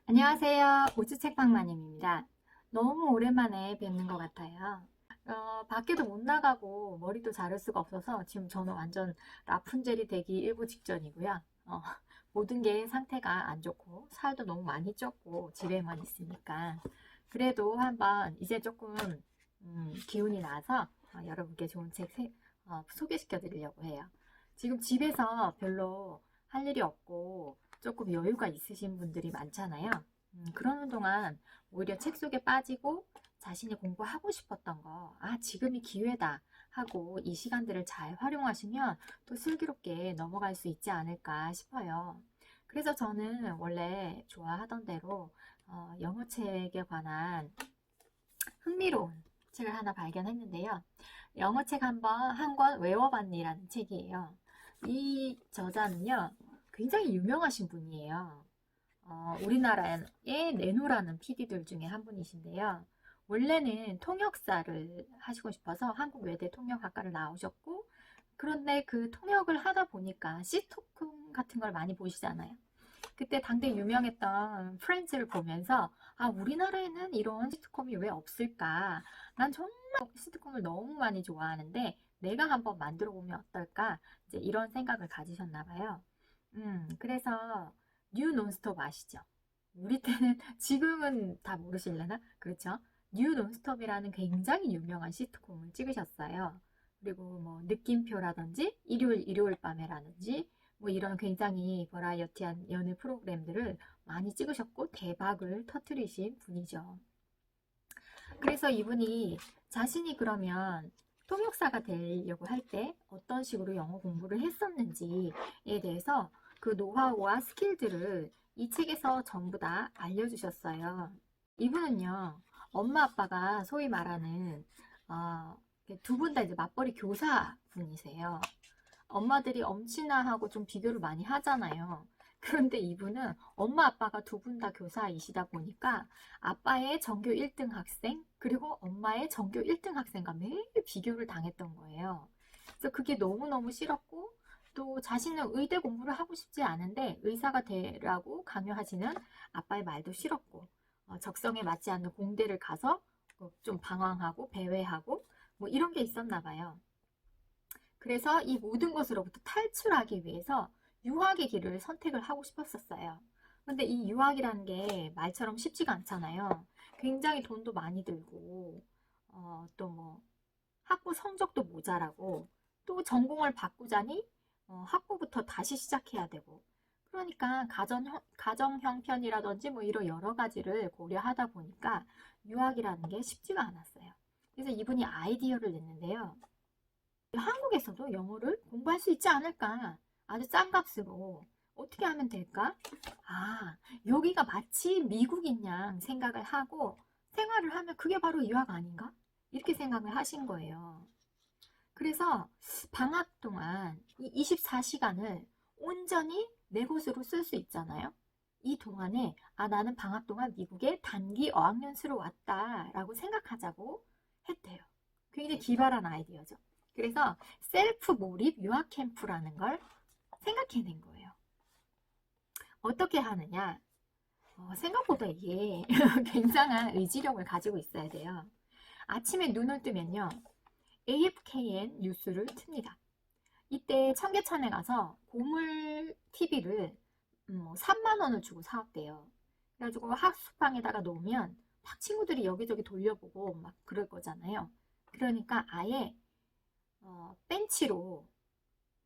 안녕하세요. 우주책방마님입니다. 너무 오랜만에 뵙는 것 같아요. 밖에도 못 나가고 머리도 자를 수가 없어서 지금 저는 완전 라푼젤이 되기 일부 직전이고요. 모든 게 상태가 안 좋고 살도 너무 많이 쪘고 집에만 있으니까 그래도 한번 이제 조금 기운이 나서 여러분께 좋은 책 소개시켜 드리려고 해요. 지금 집에서 별로 할 일이 없고 조금 여유가 있으신 분들이 많잖아요. 그러는 동안 오히려 책 속에 빠지고 자신이 공부하고 싶었던 거, 지금이 기회다 하고 이 시간들을 잘 활용하시면 또 슬기롭게 넘어갈 수 있지 않을까 싶어요. 그래서 저는 원래 좋아하던 대로 영어 책에 관한 흥미로운 책을 하나 발견했는데요. 영어 책 한 권 외워봤니라는 책이에요. 이 저자는요, 굉장히 유명하신 분이에요. 우리나라에 내노라는 PD들 중에 한 분이신데요. 원래는 통역사를 하시고 싶어서 한국 외대 통역학과를 나오셨고, 그런데 그 통역을 하다 보니까 시트콤 같은 걸 많이 보시잖아요. 그때 당대 유명했던 프렌즈를 보면서 우리나라에는 이런 시트콤이 왜 없을까? 난 정말 시트콤을 너무 많이 좋아하는데 내가 한번 만들어 보면 어떨까? 이제 이런 생각을 가지셨나 봐요. 그래서 뉴 논스톱 아시죠? 우리 때는 지금은 다 모르실려나? 그렇죠? 뉴 논스톱이라는 굉장히 유명한 시트콤을 찍으셨어요. 그리고 뭐 느낌표라든지 일요일 밤에라든지 뭐 이런 굉장히 버라이어티한 연애 프로그램들을 많이 찍으셨고 대박을 터뜨리신 분이죠. 그래서 이분이 자신이 그러면 통역사가 되려고 할 때 어떤 식으로 영어 공부를 했었는지에 대해서 그 노하우와 스킬들을 이 책에서 전부 다 알려주셨어요. 이분은요, 엄마 아빠가 소위 말하는 두 분 다 이제 맞벌이 교사 분이세요. 엄마들이 엄친아하고 좀 비교를 많이 하잖아요. 그런데 이분은 엄마 아빠가 두 분 다 교사이시다 보니까 아빠의 전교 1등 학생 그리고 엄마의 전교 1등 학생과 매일 비교를 당했던 거예요. 그래서 그게 너무너무 싫었고 또 자신은 의대 공부를 하고 싶지 않은데 의사가 되라고 강요하시는 아빠의 말도 싫었고 적성에 맞지 않는 공대를 가서 좀 방황하고 배회하고 뭐 이런 게 있었나 봐요. 그래서 이 모든 것으로부터 탈출하기 위해서 유학의 길을 선택을 하고 싶었었어요. 근데 이 유학이라는 게 말처럼 쉽지가 않잖아요. 굉장히 돈도 많이 들고, 또 뭐, 학부 성적도 모자라고, 또 전공을 바꾸자니, 학부부터 다시 시작해야 되고. 그러니까 가정 형편이라든지 뭐 이런 여러 가지를 고려하다 보니까 유학이라는 게 쉽지가 않았어요. 그래서 이분이 아이디어를 냈는데요. 한국에서도 영어를 공부할 수 있지 않을까? 아주 싼 값으로. 어떻게 하면 될까? 여기가 마치 미국인 양 생각을 하고 생활을 하면 그게 바로 유학 아닌가? 이렇게 생각을 하신 거예요. 그래서 방학 동안 이 24시간을 온전히 내 것으로 쓸 수 있잖아요. 이 동안에 나는 방학 동안 미국에 단기 어학연수로 왔다라고 생각하자고 했대요. 굉장히 기발한 아이디어죠. 그래서 셀프 몰입 유학 캠프라는 걸 생각해낸 거예요. 어떻게 하느냐? 생각보다 이게 굉장한 의지력을 가지고 있어야 돼요. 아침에 눈을 뜨면요. AFKN 뉴스를 틉니다. 이때 청계천에 가서 고물 TV를 3만 원을 주고 사왔대요. 그래가지고 학습방에다가 놓으면 막 친구들이 여기저기 돌려보고 막 그럴 거잖아요. 그러니까 아예 벤치로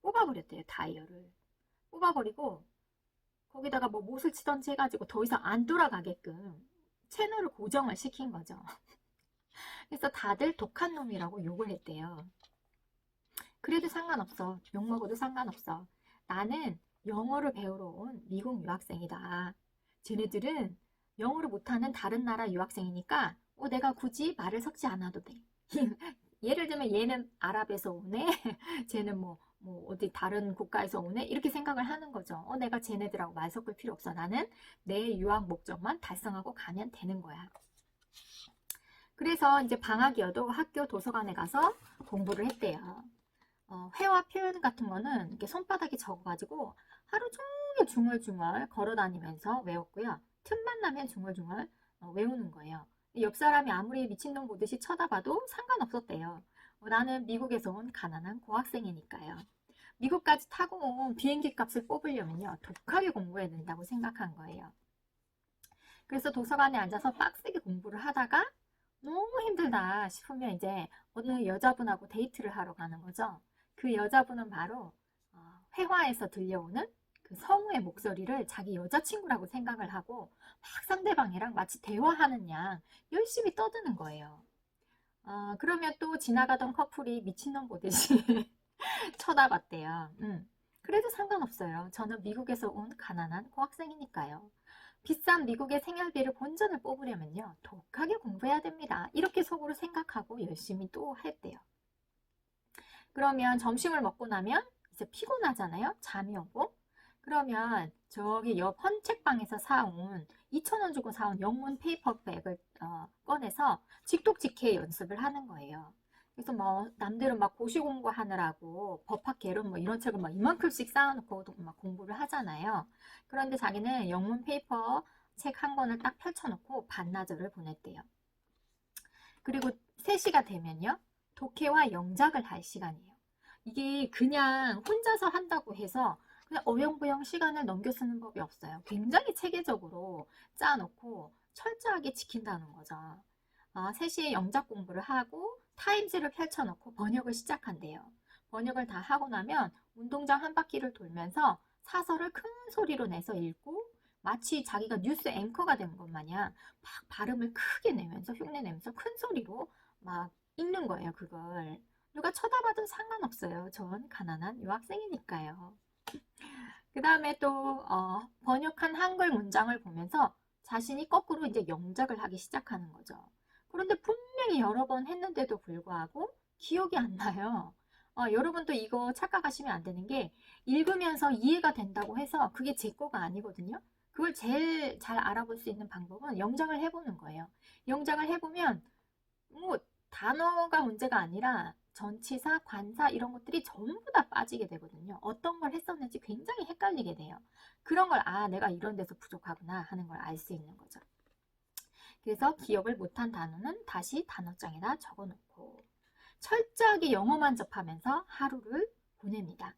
뽑아버렸대요. 다이얼을. 뽑아버리고 거기다가 뭐 못을 치던지 해가지고 더 이상 안 돌아가게끔 채널을 고정을 시킨 거죠. 그래서 다들 독한 놈이라고 욕을 했대요. 그래도 상관없어. 욕먹어도 상관없어. 나는 영어를 배우러 온 미국 유학생이다. 쟤네들은 영어를 못하는 다른 나라 유학생이니까 내가 굳이 말을 섞지 않아도 돼. 예를 들면 얘는 아랍에서 오네. 쟤는 뭐 어디 다른 국가에서 오네. 이렇게 생각을 하는 거죠. 내가 쟤네들하고 말 섞을 필요 없어. 나는 내 유학 목적만 달성하고 가면 되는 거야. 그래서 이제 방학이어도 학교 도서관에 가서 공부를 했대요. 회화 표현 같은 거는 이렇게 손바닥에 적어가지고 하루 종일 중얼중얼 걸어 다니면서 외웠고요. 틈만 나면 중얼중얼 외우는 거예요. 옆 사람이 아무리 미친놈 보듯이 쳐다봐도 상관없었대요. 나는 미국에서 온 가난한 고학생이니까요. 미국까지 타고 온 비행기 값을 뽑으려면요, 독하게 공부해야 된다고 생각한 거예요. 그래서 도서관에 앉아서 빡세게 공부를 하다가 너무 힘들다 싶으면 이제 어느 여자분하고 데이트를 하러 가는 거죠. 그 여자분은 바로 회화에서 들려오는 그 성우의 목소리를 자기 여자친구라고 생각을 하고 막 상대방이랑 마치 대화하는 양 열심히 떠드는 거예요. 그러면 또 지나가던 커플이 미친놈 보듯이 쳐다봤대요. 그래도 상관없어요. 저는 미국에서 온 가난한 고학생이니까요. 비싼 미국의 생활비를 본전을 뽑으려면요, 독하게 공부해야 됩니다. 이렇게 속으로 생각하고 열심히 또 했대요. 그러면 점심을 먹고 나면 이제 피곤하잖아요. 잠이 오고. 그러면 저기 옆 헌책방에서 사온 2,000원 주고 사온 영문 페이퍼백을 꺼내서 직독직해 연습을 하는 거예요. 그래서 뭐 남들은 막 고시 공부하느라고 법학 개론 뭐 이런 책을 막 이만큼씩 쌓아놓고 막 공부를 하잖아요. 그런데 자기는 영문 페이퍼 책 한 권을 딱 펼쳐놓고 반나절을 보냈대요. 그리고 3시가 되면요, 독해와 영작을 할 시간이에요. 이게 그냥 혼자서 한다고 해서 그냥 어영부영 시간을 넘겨 쓰는 법이 없어요. 굉장히 체계적으로 짜놓고 철저하게 지킨다는 거죠. 3시에 영작 공부를 하고 타임즈를 펼쳐놓고 번역을 시작한대요. 번역을 다 하고 나면 운동장 한 바퀴를 돌면서 사설을 큰 소리로 내서 읽고 마치 자기가 뉴스 앵커가 된 것 마냥 막 발음을 크게 내면서 흉내내면서 큰 소리로 막 읽는 거예요, 그걸. 누가 쳐다봐도 상관없어요. 전 가난한 유학생이니까요. 그 다음에 또 번역한 한글 문장을 보면서 자신이 거꾸로 이제 영작을 하기 시작하는 거죠. 그런데 분명히 여러 번 했는데도 불구하고 기억이 안 나요. 여러분도 이거 착각하시면 안 되는 게, 읽으면서 이해가 된다고 해서 그게 제 거가 아니거든요. 그걸 제일 잘 알아볼 수 있는 방법은 영작을 해보는 거예요. 영작을 해보면 뭐 단어가 문제가 아니라 전치사, 관사 이런 것들이 전부 다 빠지게 되거든요. 어떤 걸 했었는지 굉장히 헷갈리게 돼요. 그런 걸 내가 이런 데서 부족하구나 하는 걸 알 수 있는 거죠. 그래서 기억을 못한 단어는 다시 단어장에다 적어놓고 철저하게 영어만 접하면서 하루를 보냅니다.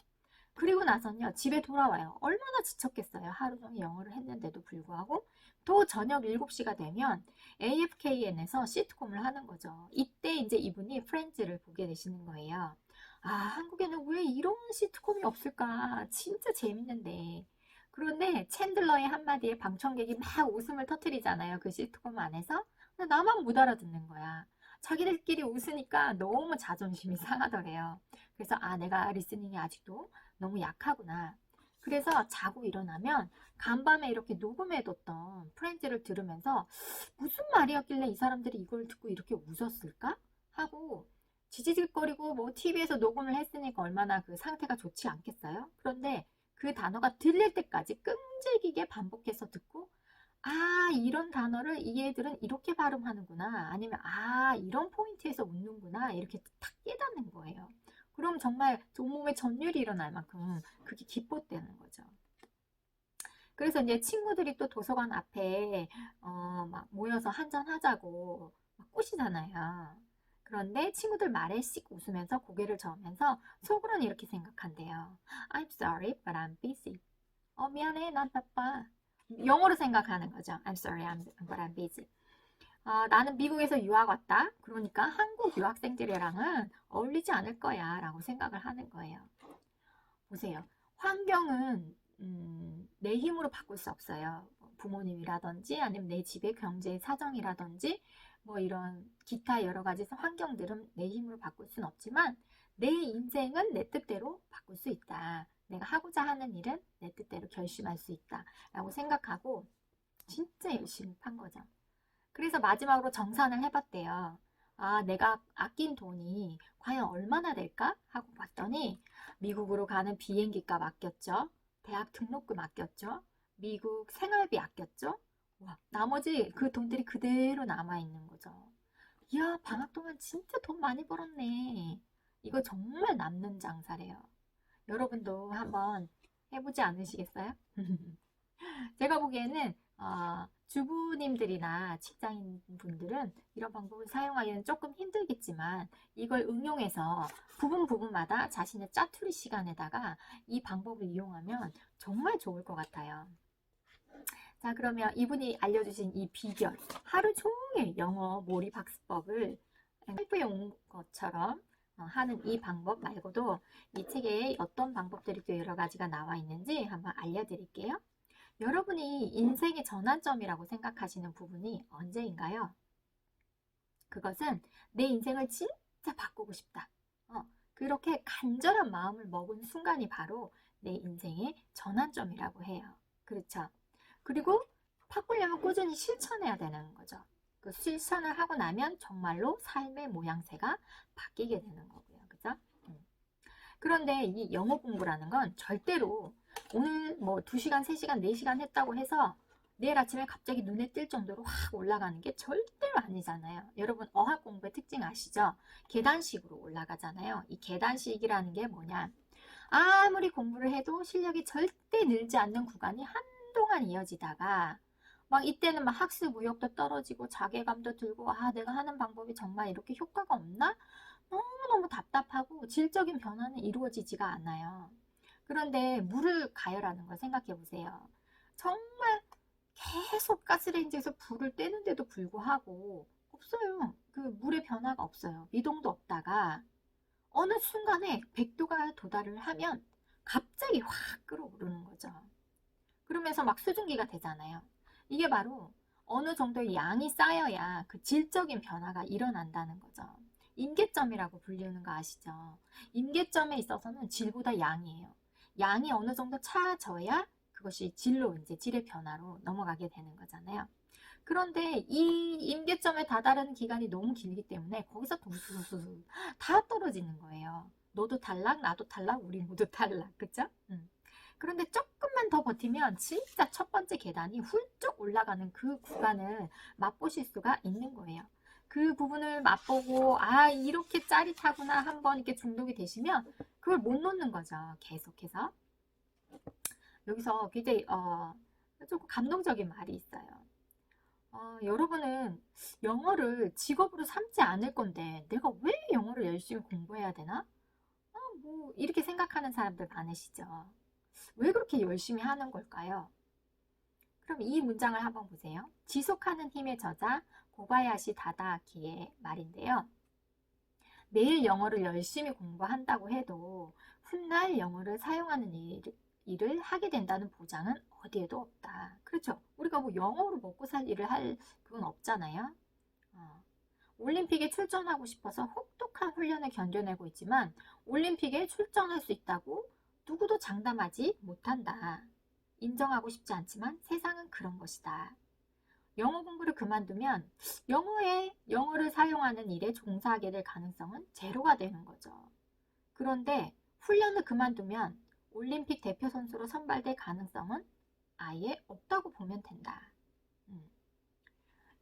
그리고 나서는요, 집에 돌아와요. 얼마나 지쳤겠어요. 하루 종일 영어를 했는데도 불구하고. 또 저녁 7시가 되면 AFKN에서 시트콤을 하는 거죠. 이때 이제 이분이 프렌즈를 보게 되시는 거예요. 한국에는 왜 이런 시트콤이 없을까? 진짜 재밌는데. 그런데 챈들러의 한마디에 방청객이 막 웃음을 터뜨리잖아요. 그 시트콤 안에서. 근데 나만 못 알아듣는 거야. 자기들끼리 웃으니까 너무 자존심이 상하더래요. 그래서 내가 리스닝이 아직도 너무 약하구나. 그래서 자고 일어나면 간밤에 이렇게 녹음해뒀던 프렌즈를 들으면서 무슨 말이었길래 이 사람들이 이걸 듣고 이렇게 웃었을까? 하고 지지직거리고 뭐 TV에서 녹음을 했으니까 얼마나 그 상태가 좋지 않겠어요? 그런데 그 단어가 들릴 때까지 끈질기게 반복해서 듣고 이런 단어를 이 애들은 이렇게 발음하는구나. 아니면 이런 포인트에서 웃는구나. 이렇게 딱 깨닫는 거예요. 그럼 정말 온몸에 전율이 일어날 만큼 그게 기뻤다는 거죠. 그래서 이제 친구들이 또 도서관 앞에 막 모여서 한잔하자고 막 꼬시잖아요. 그런데 친구들 말에 씩 웃으면서 고개를 저으면서 속으로는 이렇게 생각한대요. I'm sorry, but I'm busy. 미안해, 난 바빠. 영어로 생각하는 거죠. I'm sorry, but I'm busy. 나는 미국에서 유학 왔다. 그러니까 한국 유학생들이랑은 어울리지 않을 거야 라고 생각을 하는 거예요. 보세요. 환경은 내 힘으로 바꿀 수 없어요. 부모님이라든지 아니면 내 집의 경제 사정이라든지 뭐 이런 기타 여러 가지 환경들은 내 힘으로 바꿀 수는 없지만 내 인생은 내 뜻대로 바꿀 수 있다. 내가 하고자 하는 일은 내 뜻대로 결심할 수 있다 라고 생각하고 진짜 열심히 판 거죠. 그래서 마지막으로 정산을 해봤대요. 내가 아낀 돈이 과연 얼마나 될까? 하고 봤더니 미국으로 가는 비행기 값 아꼈죠. 대학 등록금 아꼈죠. 미국 생활비 아꼈죠. 나머지 그 돈들이 그대로 남아있는 거죠. 이야, 방학 동안 진짜 돈 많이 벌었네. 이거 정말 남는 장사래요. 여러분도 한번 해보지 않으시겠어요? 제가 보기에는 주부님들이나 직장인 분들은 이런 방법을 사용하기는 조금 힘들겠지만 이걸 응용해서 부분마다 자신의 짜투리 시간에다가 이 방법을 이용하면 정말 좋을 것 같아요. 자, 그러면 이분이 알려주신 이 비결, 하루 종일 영어 몰입 학습법을 헬프에 온 것처럼 하는 이 방법 말고도 이 책에 어떤 방법들이 또 여러 가지가 나와 있는지 한번 알려드릴게요. 여러분이 인생의 전환점이라고 생각하시는 부분이 언제인가요? 그것은 내 인생을 진짜 바꾸고 싶다. 그렇게 간절한 마음을 먹은 순간이 바로 내 인생의 전환점이라고 해요. 그렇죠? 그리고 바꾸려면 꾸준히 실천해야 되는 거죠. 그 실천을 하고 나면 정말로 삶의 모양새가 바뀌게 되는 거고요. 그죠? 그런데 이 영어 공부라는 건 절대로 오늘 뭐 2시간, 3시간, 4시간 했다고 해서 내일 아침에 갑자기 눈에 띌 정도로 확 올라가는 게 절대로 아니잖아요. 여러분 어학 공부의 특징 아시죠? 계단식으로 올라가잖아요. 이 계단식이라는 게 뭐냐? 아무리 공부를 해도 실력이 절대 늘지 않는 구간이 한동안 이어지다가 막 이때는 막 학습 의욕도 떨어지고 자괴감도 들고 아 내가 하는 방법이 정말 이렇게 효과가 없나? 너무너무 답답하고 질적인 변화는 이루어지지가 않아요. 그런데 물을 가열하는 걸 생각해 보세요. 정말 계속 가스레인지에서 불을 떼는데도 불구하고 없어요. 그 물의 변화가 없어요. 미동도 없다가 어느 순간에 100도가 도달을 하면 갑자기 확 끓어오르는 거죠. 그러면서 막 수증기가 되잖아요. 이게 바로 어느 정도의 양이 쌓여야 그 질적인 변화가 일어난다는 거죠. 임계점이라고 불리는 거 아시죠? 임계점에 있어서는 질보다 양이에요. 양이 어느 정도 차져야 그것이 질로 이제 질의 변화로 넘어가게 되는 거잖아요. 그런데 이 임계점에 다다르는 기간이 너무 길기 때문에 거기서 두수수수 다 떨어지는 거예요. 너도 탈락, 나도 탈락, 우리 모두 탈락. 그쵸? 그런데 조금만 더 버티면 진짜 첫 번째 계단이 훌쩍 올라가는 그 구간을 맛보실 수가 있는 거예요. 그 부분을 맛보고 아 이렇게 짜릿하구나 한번 이렇게 중독이 되시면 그걸 못 놓는 거죠. 계속해서. 여기서 굉장히 조금 감동적인 말이 있어요. 여러분은 영어를 직업으로 삼지 않을 건데 내가 왜 영어를 열심히 공부해야 되나? 뭐 이렇게 생각하는 사람들 많으시죠. 왜 그렇게 열심히 하는 걸까요? 그럼 이 문장을 한번 보세요. 지속하는 힘의 저자 고바야시 다다아키의 말인데요. 매일 영어를 열심히 공부한다고 해도 훗날 영어를 사용하는 일을 하게 된다는 보장은 어디에도 없다. 그렇죠? 우리가 뭐 영어로 먹고 살 일을 할 그건 없잖아요. 올림픽에 출전하고 싶어서 혹독한 훈련을 견뎌내고 있지만 올림픽에 출전할 수 있다고 누구도 장담하지 못한다. 인정하고 싶지 않지만 세상은 그런 것이다. 영어 공부를 그만두면 영어를 사용하는 일에 종사하게 될 가능성은 제로가 되는 거죠. 그런데 훈련을 그만두면 올림픽 대표 선수로 선발될 가능성은 아예 없다고 보면 된다.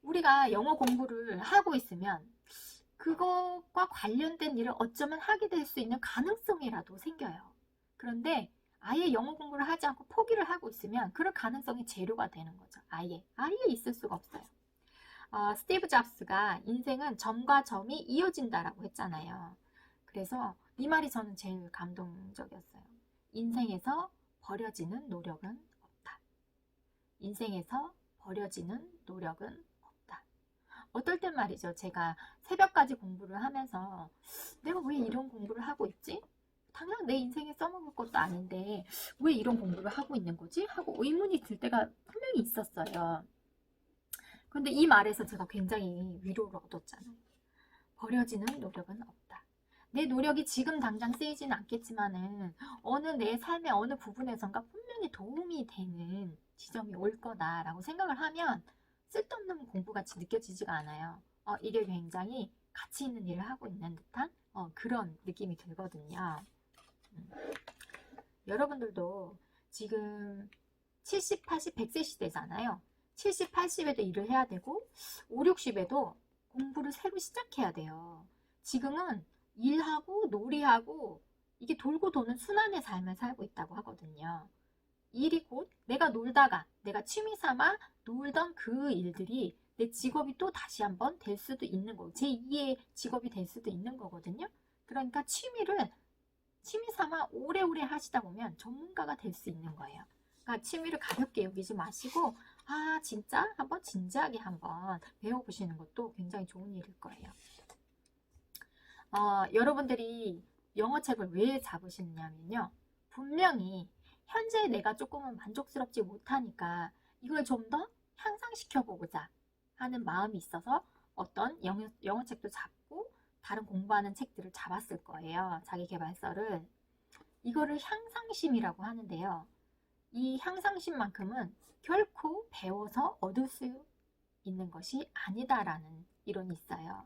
우리가 영어 공부를 하고 있으면 그것과 관련된 일을 어쩌면 하게 될 수 있는 가능성이라도 생겨요. 그런데 아예 영어 공부를 하지 않고 포기를 하고 있으면 그럴 가능성이 제로가 되는 거죠. 아예 있을 수가 없어요. 스티브 잡스가 인생은 점과 점이 이어진다라고 했잖아요. 그래서 이 말이 저는 제일 감동적이었어요. 인생에서 버려지는 노력은 없다. 인생에서 버려지는 노력은 없다. 어떨 땐 말이죠. 제가 새벽까지 공부를 하면서 내가 왜 이런 공부를 하고 있지? 당장 내 인생에 써먹을 것도 아닌데 왜 이런 공부를 하고 있는 거지? 하고 의문이 들 때가 분명히 있었어요. 그런데 이 말에서 제가 굉장히 위로를 얻었잖아요. 버려지는 노력은 없다. 내 노력이 지금 당장 쓰이지는 않겠지만은 어느 내 삶의 어느 부분에선가 분명히 도움이 되는 지점이 올 거다라고 생각을 하면 쓸데없는 공부같이 느껴지지가 않아요. 이게 굉장히 가치 있는 일을 하고 있는 듯한 그런 느낌이 들거든요. 여러분들도 지금 70, 80, 100세 시대잖아요. 70, 80에도 일을 해야 되고 5, 60에도 공부를 새로 시작해야 돼요. 지금은 일하고 놀이하고 이게 돌고 도는 순환의 삶을 살고 있다고 하거든요. 일이 곧 내가 놀다가 내가 취미 삼아 놀던 그 일들이 내 직업이 또 다시 한번 될 수도 있는 거고 제2의 직업이 될 수도 있는 거거든요. 그러니까 취미 삼아 오래오래 하시다 보면 전문가가 될 수 있는 거예요. 그러니까 취미를 가볍게 여기지 마시고 진짜 한번 진지하게 한번 배워보시는 것도 굉장히 좋은 일일 거예요. 여러분들이 영어책을 왜 잡으시느냐면요. 분명히 현재 내가 조금은 만족스럽지 못하니까 이걸 좀 더 향상시켜 보고자 하는 마음이 있어서 어떤 영어책도 잡고 다른 공부하는 책들을 잡았을 거예요. 자기계발서를. 이거를 향상심이라고 하는데요. 이 향상심만큼은 결코 배워서 얻을 수 있는 것이 아니다라는 이론이 있어요.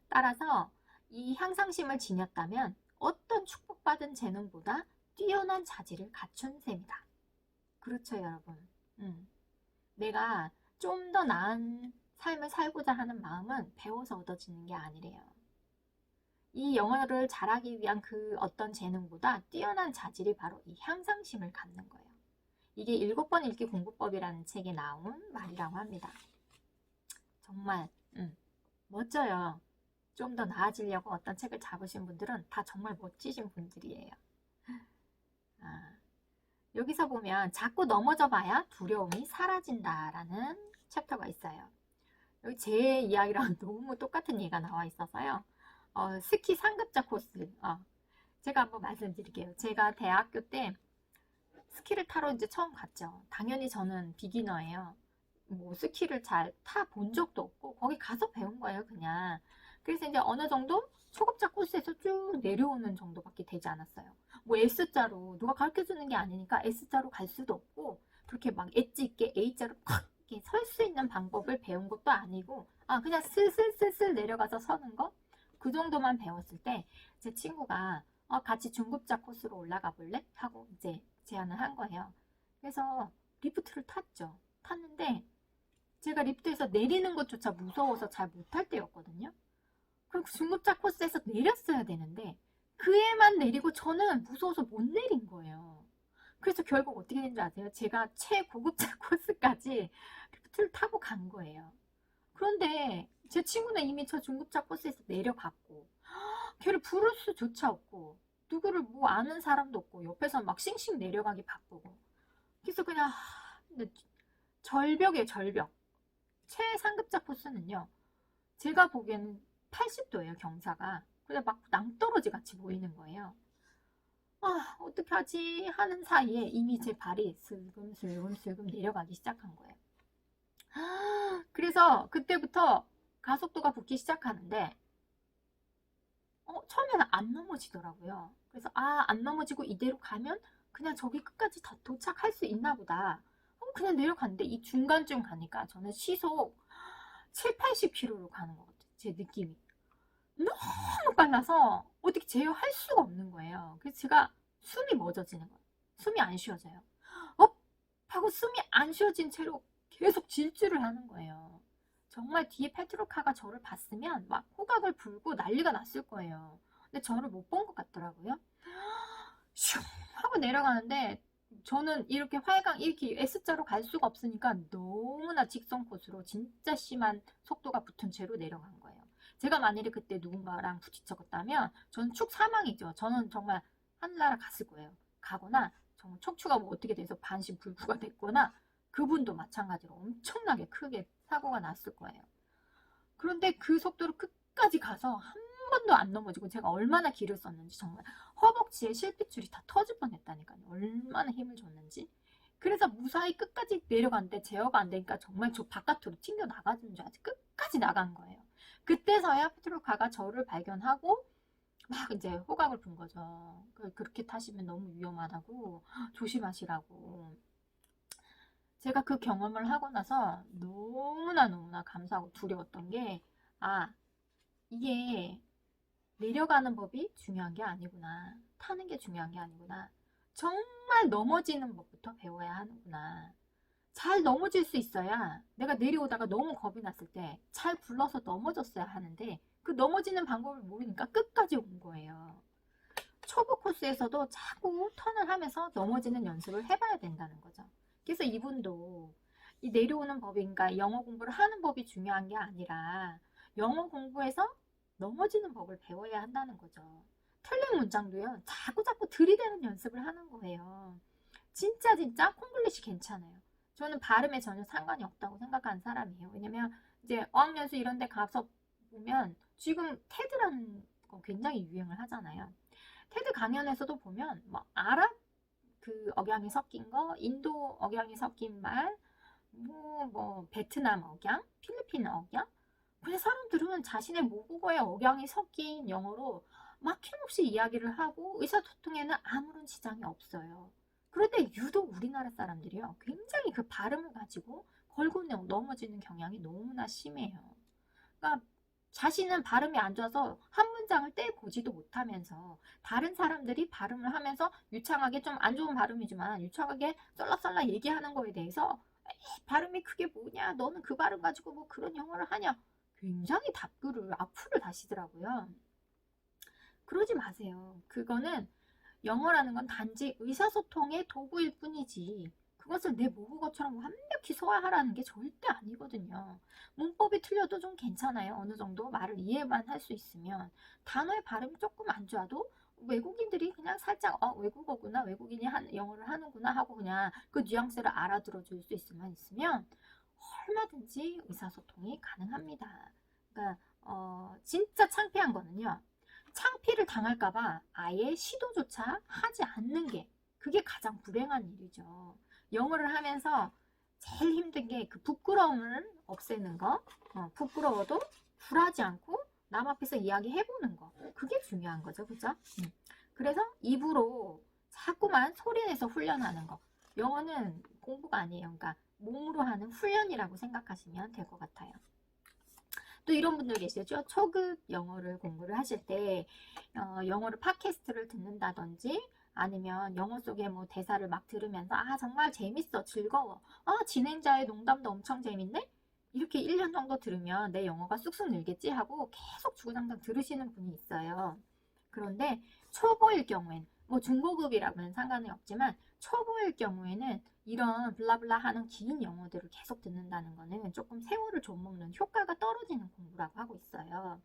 따라서 이 향상심을 지녔다면 어떤 축복받은 재능보다 뛰어난 자질을 갖춘 셈이다. 그렇죠, 여러분. 내가 좀 더 나은 삶을 살고자 하는 마음은 배워서 얻어지는 게 아니래요. 이 영어를 잘하기 위한 그 어떤 재능보다 뛰어난 자질이 바로 이 향상심을 갖는 거예요. 이게 7번 읽기 공부법이라는 책에 나온 말이라고 합니다. 정말 멋져요. 좀 더 나아지려고 어떤 책을 잡으신 분들은 다 정말 멋지신 분들이에요. 여기서 보면 자꾸 넘어져 봐야 두려움이 사라진다라는 챕터가 있어요. 여기 제 이야기랑 너무 똑같은 얘기가 나와 있어서요. 스키 상급자 코스. 제가 한번 말씀드릴게요. 제가 대학교 때 스키를 타러 이제 처음 갔죠. 당연히 저는 비기너예요. 뭐 스키를 잘 타 본 적도 없고 거기 가서 배운 거예요, 그냥. 그래서 이제 어느 정도 초급자 코스에서 쭉 내려오는 정도밖에 되지 않았어요. 뭐 S자로 누가 가르쳐 주는 게 아니니까 S자로 갈 수도 없고 그렇게 막 엣지 있게 A자로 팍 이렇게 설 수 있는 방법을 배운 것도 아니고 그냥 슬슬슬슬 내려가서 서는 거 그 정도만 배웠을 때 제 친구가 같이 중급자 코스로 올라가 볼래? 하고 이제 제안을 한 거예요. 그래서 리프트를 탔는데 제가 리프트에서 내리는 것조차 무서워서 잘 못할 때였거든요. 그리고 중급자 코스에서 내렸어야 되는데 그 애만 내리고 저는 무서워서 못 내린 거예요. 그래서 결국 어떻게 된지 아세요? 제가 최고급자 코스까지 리프트를 타고 간 거예요. 그런데 제 친구는 이미 저 중급자 코스에서 내려갔고 걔를 부를 수조차 없고 누구를 뭐 아는 사람도 없고 옆에서 막 싱싱 내려가기 바쁘고 그래서 그냥 절벽이에요, 절벽. 최상급자 코스는요. 제가 보기에는 80도예요, 경사가. 그냥 막 낭떠러지 같이 보이는 거예요. 어떻게 하지 하는 사이에 이미 제 발이 슬금슬금 내려가기 시작한 거예요. 그래서 그때부터 가속도가 붙기 시작하는데 처음에는 안 넘어지더라고요. 그래서 안 넘어지고 이대로 가면 그냥 저기 끝까지 다 도착할 수 있나 보다. 그냥 내려갔는데 이 중간쯤 가니까 저는 시속 7, 80km로 가는 것 같아요. 제 느낌이. 너무 빨라서 어떻게 제어할 수가 없는 거예요. 그래서 제가 숨이 멎어지는 거예요. 숨이 안 쉬어져요. 하고 숨이 안 쉬어진 채로 계속 질주를 하는 거예요. 정말 뒤에 페트로카가 저를 봤으면 막 호각을 불고 난리가 났을 거예요. 근데 저를 못 본 것 같더라고요. 슝 하고 내려가는데 저는 이렇게 활강 이렇게 S자로 갈 수가 없으니까 너무나 직선 코스로 진짜 심한 속도가 붙은 채로 내려간 거예요. 제가 만일에 그때 누군가랑 부딪혔다면 저는 축 사망이죠. 저는 정말 하늘나라 갔을 거예요. 가거나 정말 척추가 뭐 어떻게 돼서 반신불구가 됐거나 그분도 마찬가지로 엄청나게 크게 사고가 났을 거예요. 그런데 그 속도로 끝까지 가서 한 번도 안 넘어지고 제가 얼마나 기를 썼는지 정말 허벅지에 실핏줄이 다 터질 뻔했다니까요. 얼마나 힘을 줬는지. 그래서 무사히 끝까지 내려갔는데 제어가 안 되니까 정말 저 바깥으로 튕겨 나가는 줄 알지. 끝까지 나간 거예요. 그때서야 페트로카가 저를 발견하고 막 이제 호각을 분 거죠. 그렇게 타시면 너무 위험하다고 조심하시라고. 제가 그 경험을 하고 나서 너무나 감사하고 두려웠던 게 이게 내려가는 법이 중요한 게 아니구나. 타는 게 중요한 게 아니구나. 정말 넘어지는 법부터 배워야 하는구나. 잘 넘어질 수 있어야 내가 내려오다가 너무 겁이 났을 때 잘 굴러서 넘어졌어야 하는데 그 넘어지는 방법을 모르니까 끝까지 온 거예요. 초보 코스에서도 자꾸 턴을 하면서 넘어지는 연습을 해봐야 된다는 거죠. 그래서 이분도 이 내려오는 법인가 영어 공부를 하는 법이 중요한 게 아니라 영어 공부에서 넘어지는 법을 배워야 한다는 거죠. 틀린 문장도요, 자꾸 들이대는 연습을 하는 거예요. 진짜 콩글리시 괜찮아요. 저는 발음에 전혀 상관이 없다고 생각하는 사람이에요. 왜냐면 이제 어학연수 이런 데 가서 보면 지금 테드라는 거 굉장히 유행을 하잖아요. 테드 강연에서도 보면 뭐 아랍 그 억양이 섞인 거, 인도 억양이 섞인 말, 뭐 베트남 억양, 필리핀 억양. 근데 사람들은 자신의 모국어의 억양이 섞인 영어로 막힘없이 이야기를 하고 의사소통에는 아무런 지장이 없어요. 그런데 유독 우리나라 사람들이요, 굉장히 그 발음을 가지고 걸고 넘어지는 경향이 너무나 심해요. 그러니까 자신은 발음이 안 좋아서 한 문장을 떼보지도 못하면서 다른 사람들이 발음을 하면서 유창하게, 좀 안 좋은 발음이지만 유창하게 썰라썰라 얘기하는 거에 대해서 에이, 발음이 그게 뭐냐, 너는 그 발음 가지고 뭐 그런 영어를 하냐, 굉장히 답글을 악플을 다시더라고요. 그러지 마세요. 그거는 영어라는 건 단지 의사소통의 도구일 뿐이지 그것을 내 모국어처럼 완벽히 소화하라는 게 절대 아니거든요. 문법이 틀려도 좀 괜찮아요. 어느 정도 말을 이해만 할 수 있으면. 단어의 발음이 조금 안 좋아도 외국인들이 그냥 살짝 외국어구나, 외국인이 영어를 하는구나 하고 그냥 그 뉘앙스를 알아들어 줄 수 있으면 얼마든지 의사소통이 가능합니다. 그러니까 진짜 창피한 거는요, 창피를 당할까봐 아예 시도조차 하지 않는 게, 그게 가장 불행한 일이죠. 영어를 하면서 제일 힘든 게 그 부끄러움을 없애는 거. 부끄러워도 굴하지 않고 남 앞에서 이야기해보는 거. 그게 중요한 거죠. 그죠? 그래서 입으로 자꾸만 소리내서 훈련하는 거. 영어는 공부가 아니에요. 그러니까 몸으로 하는 훈련이라고 생각하시면 될 것 같아요. 또 이런 분들 계시죠. 초급 영어를 공부를 하실 때 영어를 팟캐스트를 듣는다든지 아니면 영어 속에 뭐 대사를 막 들으면서 정말 재밌어, 즐거워, 진행자의 농담도 엄청 재밌네, 이렇게 1년 정도 들으면 내 영어가 쑥쑥 늘겠지 하고 계속 주구장창 들으시는 분이 있어요. 그런데 초보일 경우엔 뭐 중고급이라면 상관이 없지만 초보일 경우에는 이런 블라블라 하는 긴 영어들을 계속 듣는다는 거는 조금 세월을 좀 먹는 효과가 떨어지는 공부라고 하고 있어요.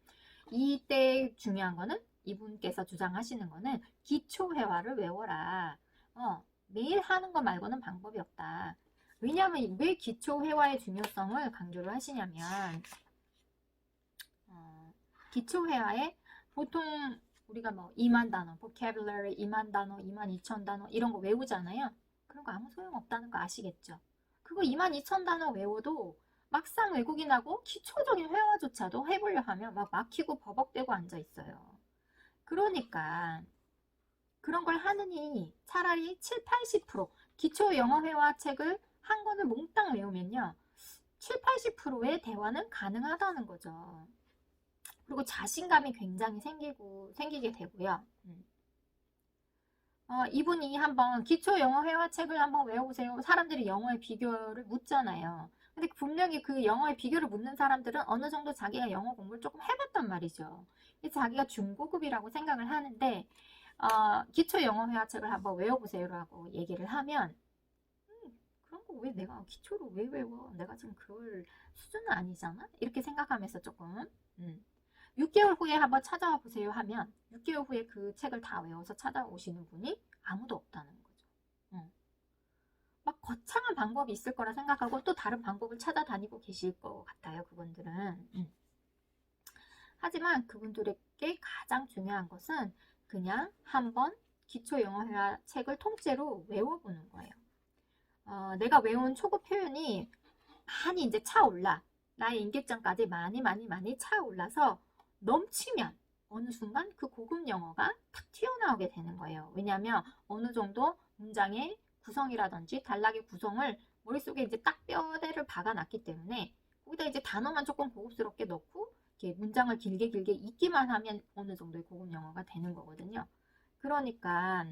이때 중요한 거는 이분께서 주장하시는 거는 기초회화를 외워라. 매일 하는 거 말고는 방법이 없다. 왜냐하면 왜 기초회화의 중요성을 강조를 하시냐면 기초회화에 보통 우리가 뭐 2만 단어, vocabulary 2만 단어, 2만 2천 단어 이런 거 외우잖아요. 그런 거 아무 소용없다는 거 아시겠죠? 그거 2만 2천 단어 외워도 막상 외국인하고 기초적인 회화조차도 해보려 하면 막 막히고 버벅대고 앉아 있어요. 그러니까 그런 걸 하느니 차라리 7, 80% 기초 영어 회화 책을 한 권을 몽땅 외우면요, 7, 80%의 대화는 가능하다는 거죠. 그리고 자신감이 굉장히 생기게 되고요. 이분이 한번 기초 영어 회화 책을 한번 외워보세요. 사람들이 영어의 비교를 묻잖아요. 근데 분명히 그 영어의 비교를 묻는 사람들은 어느 정도 자기가 영어 공부를 조금 해봤단 말이죠. 자기가 중고급이라고 생각을 하는데 기초 영어 회화 책을 한번 외워보세요라고 얘기를 하면 그런 거 왜 내가 기초로 왜 외워? 내가 지금 그럴 수준은 아니잖아? 이렇게 생각하면서 조금 6개월 후에 한번 찾아와 보세요 하면 6개월 후에 그 책을 다 외워서 찾아오시는 분이 아무도 없다는 거죠. 막 거창한 방법이 있을 거라 생각하고 또 다른 방법을 찾아다니고 계실 것 같아요. 그분들은. 하지만 그분들에게 가장 중요한 것은 그냥 한번 기초 영어 회화 책을 통째로 외워보는 거예요. 내가 외운 초급 표현이 많이 이제 차올라. 나의 인격장까지 많이 차올라서 넘치면 어느 순간 그 고급 영어가 탁 튀어나오게 되는 거예요. 왜냐하면 어느 정도 문장의 구성이라든지 단락의 구성을 머릿속에 이제 딱 뼈대를 박아놨기 때문에 거기다 이제 단어만 조금 고급스럽게 넣고 이렇게 문장을 길게 읽기만 하면 어느 정도의 고급 영어가 되는 거거든요. 그러니까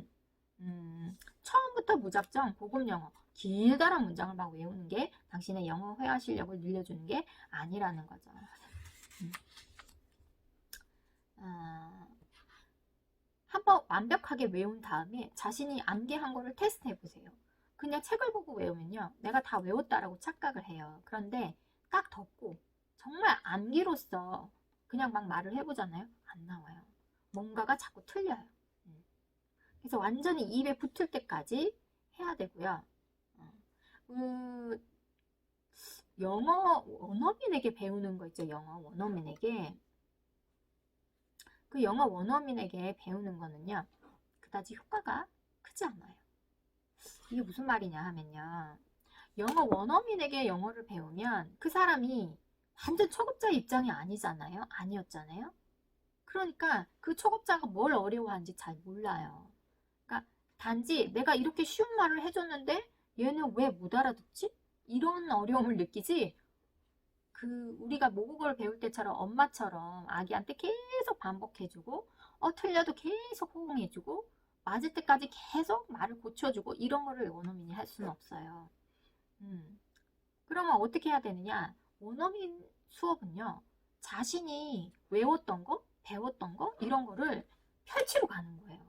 처음부터 무작정 고급 영어, 길다란 문장을 막 외우는 게 당신의 영어 회화 실력을 늘려주는 게 아니라는 거죠. 한번 완벽하게 외운 다음에 자신이 암기한 거를 테스트해 보세요. 그냥 책을 보고 외우면요. 내가 다 외웠다라고 착각을 해요. 그런데 딱 덮고 정말 암기로서 그냥 막 말을 해보잖아요. 안 나와요. 뭔가가 자꾸 틀려요. 그래서 완전히 입에 붙을 때까지 해야 되고요. 그 영어 원어민에게 배우는 거 있죠. 영어 원어민에게. 그 영어 원어민에게 배우는 거는요. 그다지 효과가 크지 않아요. 이게 무슨 말이냐 하면요. 영어 원어민에게 영어를 배우면 그 사람이 완전 초급자 입장이 아니잖아요. 아니었잖아요. 그러니까 그 초급자가 뭘 어려워하는지 잘 몰라요. 그러니까 단지 내가 이렇게 쉬운 말을 해줬는데 얘는 왜 못 알아듣지? 이런 어려움을 느끼지. 그 우리가 모국어를 배울 때처럼 엄마처럼 아기한테 계속 반복해주고 틀려도 계속 호응해주고 맞을 때까지 계속 말을 고쳐주고 이런 거를 원어민이 할 수는 없어요. 그러면 어떻게 해야 되느냐? 원어민 수업은요. 자신이 외웠던 거, 배웠던 거 이런 거를 펼치러 가는 거예요.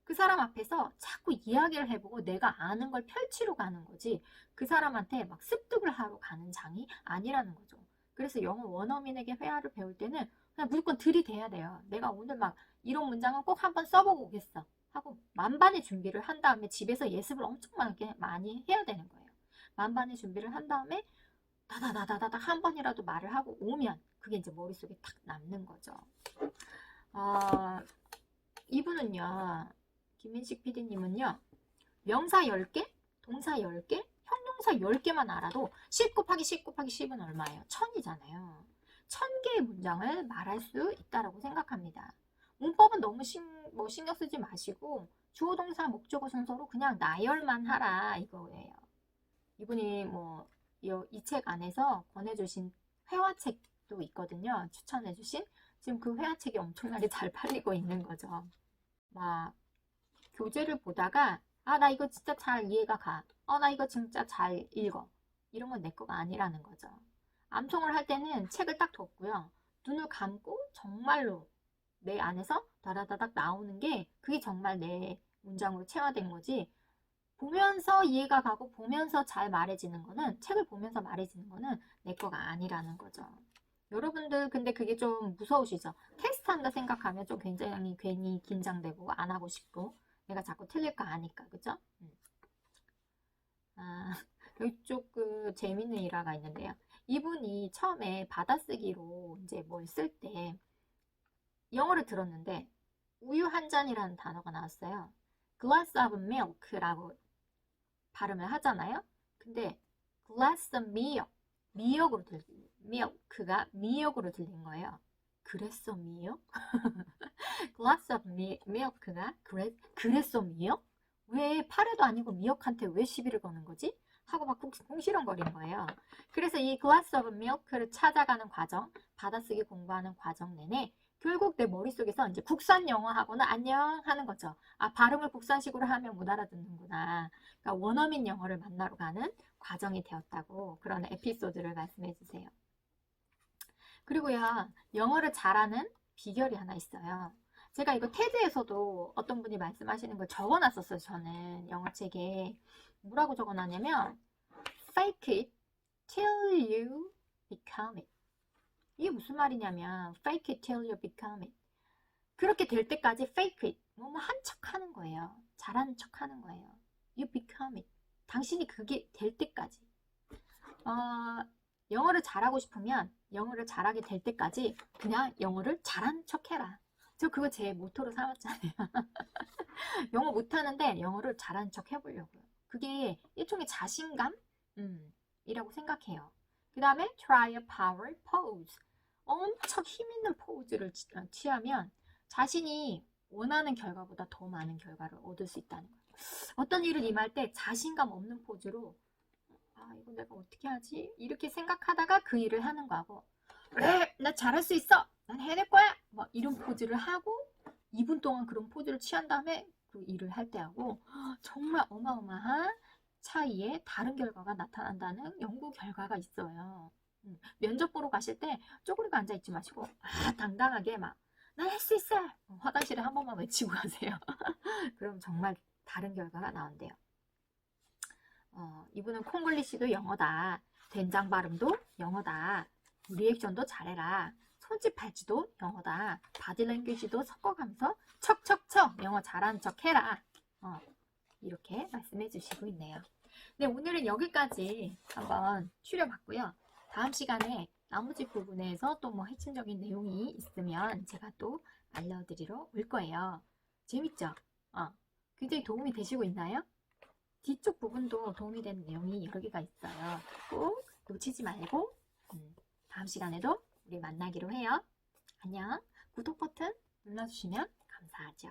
그 사람 앞에서 자꾸 이야기를 해보고 내가 아는 걸 펼치러 가는 거지 그 사람한테 막 습득을 하러 가는 장이 아니라는 거죠. 그래서 영어 원어민에게 회화를 배울 때는 그냥 무조건 들이대야 돼요. 내가 오늘 막 이런 문장은 꼭 한번 써보고 오겠어 하고 만반의 준비를 한 다음에 집에서 예습을 엄청 많이 해야 되는 거예요. 만반의 준비를 한 다음에 다다다다다다 한 번이라도 말을 하고 오면 그게 이제 머릿속에 탁 남는 거죠. 이분은요. 김민식 PD님은요. 명사 10개, 동사 10개, 형용사 10개만 알아도 10 곱하기 10 곱하기 10은 얼마예요? 1000이잖아요. 1000개의 문장을 말할 수 있다고 생각합니다. 문법은 너무 신경 쓰지 마시고 주어, 동사, 목적어 순서로 그냥 나열만 하라 이거예요. 이분이 뭐 이 책 안에서 권해주신 회화책도 있거든요. 추천해주신 지금 그 회화책이 엄청나게 잘 팔리고 있는 거죠. 막 교재를 보다가 나 이거 진짜 잘 이해가 가. 나 이거 진짜 잘 읽어. 이런 건 내 거가 아니라는 거죠. 암송을 할 때는 책을 딱 덮고요. 눈을 감고 정말로 내 안에서 다다다닥 나오는 게 그게 정말 내 문장으로 체화된 거지. 보면서 이해가 가고 보면서 잘 말해지는 거는 책을 보면서 말해지는 거는 내 거가 아니라는 거죠. 여러분들 근데 그게 좀 무서우시죠? 테스트한다 생각하면 좀 굉장히 괜히 긴장되고 안 하고 싶고 내가 자꾸 틀릴까 아니까 그죠? 이쪽 그 재밌는 일화가 있는데요. 이분이 처음에 받아쓰기로 이제 뭘 쓸 때 영어를 들었는데 우유 한 잔이라는 단어가 나왔어요. glass of milk라고 발음을 하잖아요. 근데 glass of milk, 미역으로 milk가 미역으로 들린 거예요. 그랬어 미역? glass of milk가 그랬어 미역? 왜 파래도 아니고 미역한테 왜 시비를 거는 거지? 하고 막 궁시렁거린 거예요. 그래서 이 glass of milk를 찾아가는 과정, 받아쓰기 공부하는 과정 내내 결국 내 머릿속에서 이제 국산 영어하고는 안녕 하는 거죠. 발음을 국산식으로 하면 못 알아듣는구나. 그러니까 원어민 영어를 만나러 가는 과정이 되었다고 그런 에피소드를 말씀해 주세요. 그리고요, 영어를 잘하는 비결이 하나 있어요. 제가 이거 테드에서도 어떤 분이 말씀하시는 걸 적어놨었어요. 저는 영어책에 뭐라고 적어놨냐면 fake it till you become it. 이게 무슨 말이냐면 fake it till you become it. 그렇게 될 때까지 fake it, 뭐뭐 한 척 하는 거예요. 잘하는 척 하는 거예요. You become it. 당신이 그게 될 때까지. 영어를 잘하고 싶으면 영어를 잘하게 될 때까지 그냥 영어를 잘하는 척 해라. 저 그거 제 모토로 삼았잖아요. 영어 못하는데 영어를 잘하는 척 해보려고요. 그게 일종의 자신감? 이라고 생각해요. 그 다음에 try a power pose. 엄청 힘있는 포즈를 취하면 자신이 원하는 결과보다 더 많은 결과를 얻을 수 있다는 거예요. 어떤 일을 임할 때 자신감 없는 포즈로 이거 내가 어떻게 하지? 이렇게 생각하다가 그 일을 하는 거하고 그래 나 잘할 수 있어 난 해낼 거야 막 이런 포즈를 하고 2분 동안 그런 포즈를 취한 다음에 그 일을 할 때하고 정말 어마어마한 차이의 다른 결과가 나타난다는 연구 결과가 있어요. 면접 보러 가실 때 쪼그리고 앉아있지 마시고 당당하게 막 난 할 수 있어! 화장실에 한 번만 외치고 가세요. 그럼 정말 다른 결과가 나온대요. 이분은 콩글리시도 영어다. 된장 발음도 영어다. 리액션도 잘해라. 손짓 발짓도 영어다. 바디랭귀지도 섞어가면서 척척척 영어 잘하는 척 해라. 이렇게 말씀해 주시고 있네요. 네, 오늘은 여기까지 한번 추려봤고요. 다음 시간에 나머지 부분에서 또 뭐 핵심적인 내용이 있으면 제가 또 알려드리러 올 거예요. 재밌죠? 굉장히 도움이 되시고 있나요? 뒤쪽 부분도 도움이 되는 내용이 여러 개가 있어요. 꼭 놓치지 말고 다음 시간에도 우리 만나기로 해요. 안녕. 구독 버튼 눌러주시면 감사하죠.